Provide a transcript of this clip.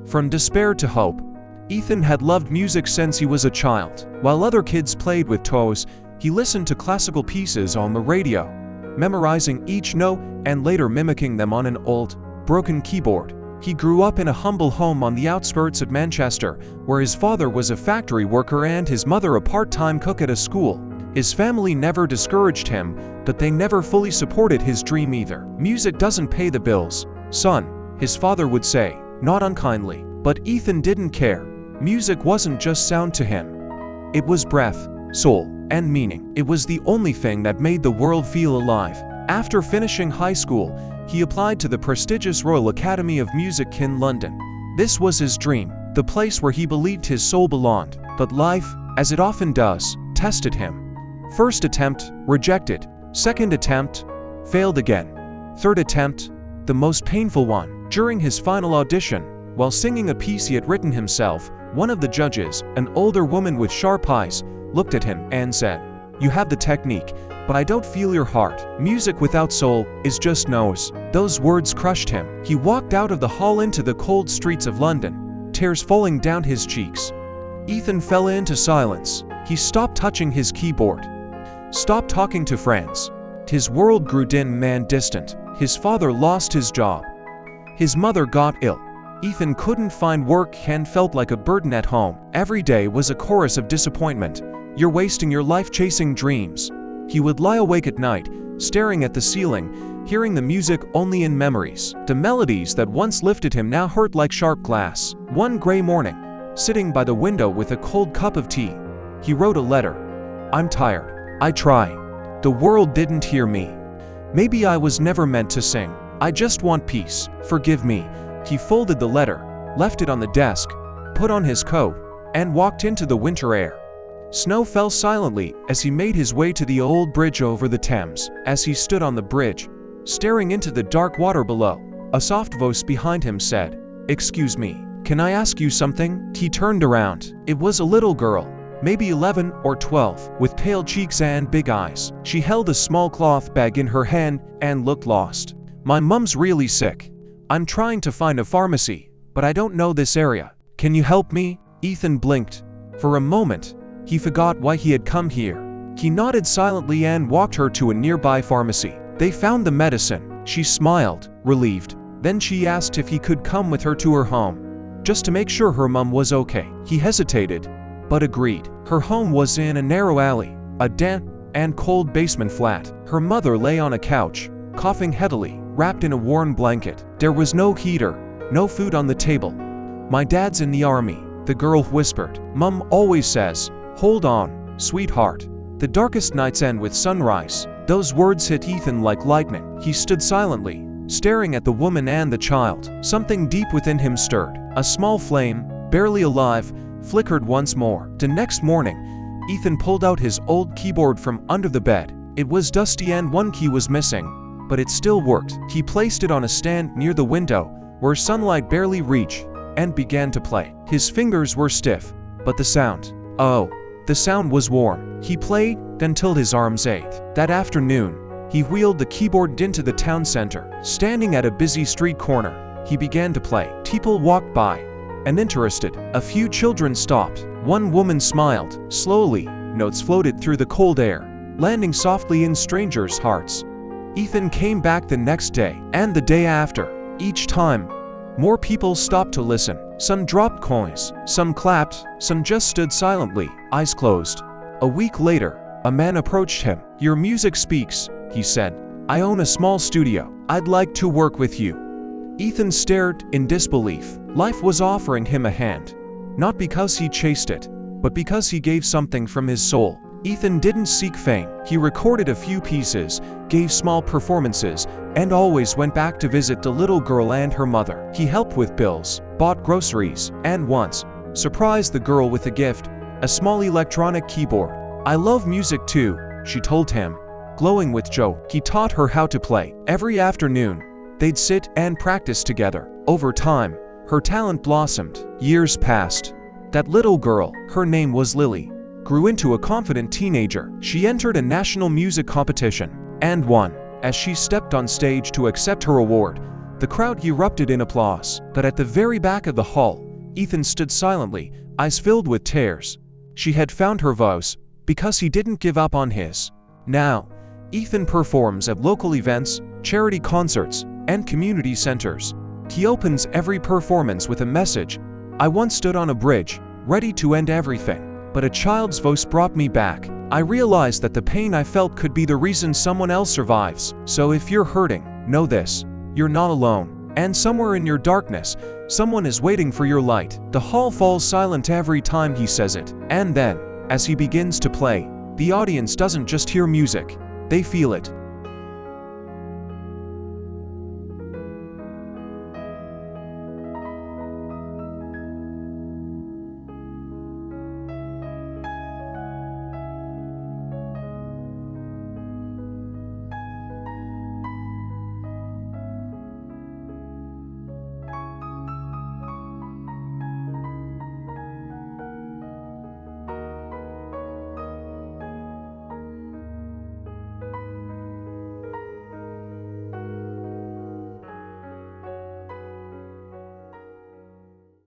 From despair to hope, Ethan had loved music since he was a child. While other kids played with toys, he listened to classical pieces on the radio, memorizing each note and later mimicking them on an old, broken keyboard. He grew up in a humble home on the outskirts of Manchester, where his father was a factory worker and his mother a part-time cook at a school. His family never discouraged him, but they never fully supported his dream either. "Music doesn't pay the bills, son," his father would say, not unkindly. But Ethan didn't care. Music wasn't just sound to him. It was breath, soul, and meaning. It was the only thing that made the world feel alive. After finishing high school, he applied to the prestigious Royal Academy of Music in London. This was his dream, the place where he believed his soul belonged. But life, as it often does, tested him. First attempt, rejected. Second attempt, failed again. Third attempt, the most painful one. During his final audition, while singing a piece he had written himself, one of the judges, an older woman with sharp eyes, looked at him and said, "You have the technique, but I don't feel your heart. Music without soul is just noise." Those words crushed him. He walked out of the hall into the cold streets of London, tears falling down his cheeks. Ethan fell into silence. He stopped touching his keyboard, stopped talking to friends. His world grew dim and distant. His father lost his job. His mother got ill. Ethan couldn't find work and felt like a burden at home. Every day was a chorus of disappointment. "You're wasting your life chasing dreams." He would lie awake at night, staring at the ceiling, hearing the music only in memories. The melodies that once lifted him now hurt like sharp glass. One gray morning, sitting by the window with a cold cup of tea, he wrote a letter. "I'm tired. I try. The world didn't hear me. Maybe I was never meant to sing. I just want peace. Forgive me." He folded the letter, left it on the desk, put on his coat, and walked into the winter air. Snow fell silently as he made his way to the old bridge over the Thames. As he stood on the bridge, staring into the dark water below, a soft voice behind him said, "Excuse me, can I ask you something?" He turned around. It was a little girl, maybe 11 or 12, with pale cheeks and big eyes. She held a small cloth bag in her hand and looked lost. "My mum's really sick. I'm trying to find a pharmacy, but I don't know this area. Can you help me?" Ethan blinked. For a moment, he forgot why he had come here. He nodded silently and walked her to a nearby pharmacy. They found the medicine. She smiled, relieved. Then she asked if he could come with her to her home, just to make sure her mum was okay. He hesitated, but agreed. Her home was in a narrow alley, a damp and cold basement flat. Her mother lay on a couch, coughing heavily, wrapped in a worn blanket. There was no heater, no food on the table. "My dad's in the army," the girl whispered. "Mum always says, 'Hold on, sweetheart. The darkest nights end with sunrise.'" Those words hit Ethan like lightning. He stood silently, staring at the woman and the child. Something deep within him stirred. A small flame, barely alive, flickered once more. The next morning, Ethan pulled out his old keyboard from under the bed. It was dusty and one key was missing, but it still worked. He placed it on a stand near the window, where sunlight barely reached, and began to play. His fingers were stiff, but the sound was warm. He played until his arms ached. That afternoon, he wheeled the keyboard into the town center. Standing at a busy street corner, he began to play. People walked by, uninterested. A few children stopped. One woman smiled. Slowly, notes floated through the cold air, landing softly in strangers' hearts. Ethan came back the next day, and the day after. Each time, more people stopped to listen. Some dropped coins, some clapped, some just stood silently, eyes closed. A week later, a man approached him. "Your music speaks," he said. "I own a small studio. I'd like to work with you." Ethan stared in disbelief. Life was offering him a hand, not because he chased it, but because he gave something from his soul. Ethan didn't seek fame. He recorded a few pieces, gave small performances, and always went back to visit the little girl and her mother. He helped with bills, bought groceries, and once surprised the girl with a gift, a small electronic keyboard. "I love music too," she told him, glowing with joy. He taught her how to play. Every afternoon, they'd sit and practice together. Over time, her talent blossomed. Years passed. That little girl, her name was Lily, grew into a confident teenager. She entered a national music competition and won. As she stepped on stage to accept her award, The crowd erupted in applause, but at the very back of the hall, Ethan stood silently, eyes filled with tears. She had found her voice, because he didn't give up on his. Now, Ethan performs at local events, charity concerts, and community centers. He opens every performance with a message. I once stood on a bridge, ready to end everything, but a child's voice brought me back. I realized that the pain I felt could be the reason someone else survives. So if you're hurting, know this: you're not alone. And somewhere in your darkness, someone is waiting for your light. The hall falls silent every time he says it. And then, as he begins to play, the audience doesn't just hear music, they feel it.